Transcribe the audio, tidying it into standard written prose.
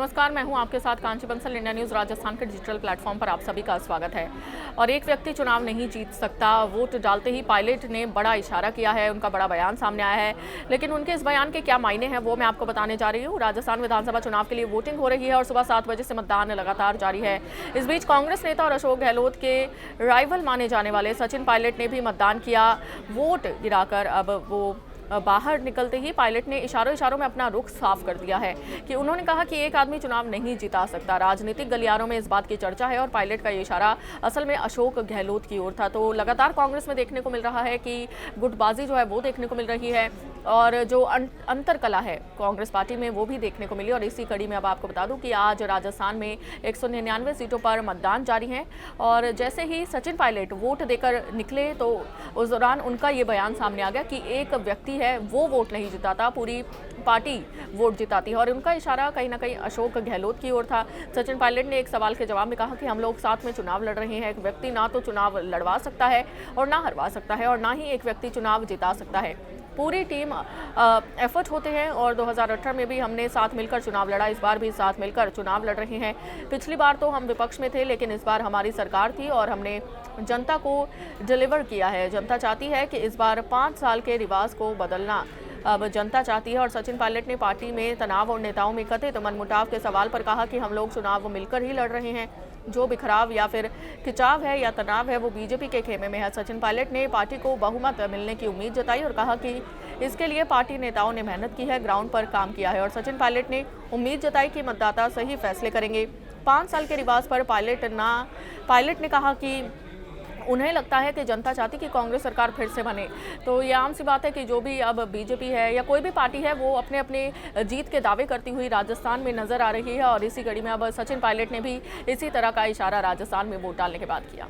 नमस्कार, मैं हूं आपके साथ कांची बंसल। इंडिया न्यूज़ राजस्थान के डिजिटल प्लेटफॉर्म पर आप सभी का स्वागत है। और एक व्यक्ति चुनाव नहीं जीत सकता, वोट डालते ही पायलट ने बड़ा इशारा किया है, उनका बड़ा बयान सामने आया है। लेकिन उनके इस बयान के क्या मायने हैं वो मैं आपको बताने जा रही हूँ। राजस्थान विधानसभा चुनाव के लिए वोटिंग हो रही है और सुबह 7 बजे से मतदान लगातार जारी है। इस बीच कांग्रेस नेता और अशोक गहलोत के राइवल माने जाने वाले सचिन पायलट ने भी मतदान किया। वोट गिराकर अब वो बाहर निकलते ही पायलट ने इशारों में अपना रुख साफ कर दिया है कि उन्होंने कहा कि एक आदमी चुनाव नहीं जिता सकता। राजनीतिक गलियारों में इस बात की चर्चा है और पायलट का ये इशारा असल में अशोक गहलोत की ओर था। तो लगातार कांग्रेस में देखने को मिल रहा है कि गुटबाजी जो है वो देखने को मिल रही है और जो अंतर कला है कांग्रेस पार्टी में वो भी देखने को मिली। और इसी कड़ी में अब आपको बता दूं कि आज राजस्थान में 199 सीटों पर मतदान जारी है और जैसे ही सचिन पायलट वोट देकर निकले तो उस दौरान उनका ये बयान सामने आ गया कि एक व्यक्ति है वो वोट नहीं जिताता, पूरी पार्टी वोट जिताती है। और उनका इशारा कहीं ना कहीं अशोक गहलोत की ओर था। सचिन पायलट ने एक सवाल के जवाब में कहा कि हम लोग साथ में चुनाव लड़ रहे हैं। एक व्यक्ति ना तो चुनाव लड़वा सकता है और ना हरवा सकता है और ना ही एक व्यक्ति चुनाव जिता सकता है। पूरी टीम एफर्ट होते हैं और 2018 में भी हमने साथ मिलकर चुनाव लड़ा, इस बार भी साथ मिलकर चुनाव लड़ रहे हैं। पिछली बार तो हम विपक्ष में थे लेकिन इस बार हमारी सरकार थी और हमने जनता को डिलीवर किया है। जनता चाहती है कि इस बार 5 साल के रिवाज को बदलना अब जनता चाहती है। और सचिन पायलट ने पार्टी में तनाव और नेताओं में कथित मनमुटाव के सवाल पर कहा कि हम लोग चुनाव मिलकर ही लड़ रहे हैं। जो बिखराव या फिर खिंचाव है या तनाव है वो बीजेपी के खेमे में है। सचिन पायलट ने पार्टी को बहुमत मिलने की उम्मीद जताई और कहा कि इसके लिए पार्टी नेताओं ने मेहनत की है, ग्राउंड पर काम किया है। और सचिन पायलट ने उम्मीद जताई कि मतदाता सही फैसले करेंगे। 5 साल के रिवाज पर पायलट ने कहा कि उन्हें लगता है कि जनता चाहती कि कांग्रेस सरकार फिर से बने। तो ये आम सी बात है कि जो भी अब बीजेपी है या कोई भी पार्टी है वो अपने अपने जीत के दावे करती हुई राजस्थान में नजर आ रही है। और इसी कड़ी में अब सचिन पायलट ने भी इसी तरह का इशारा राजस्थान में वोट डालने के बाद किया।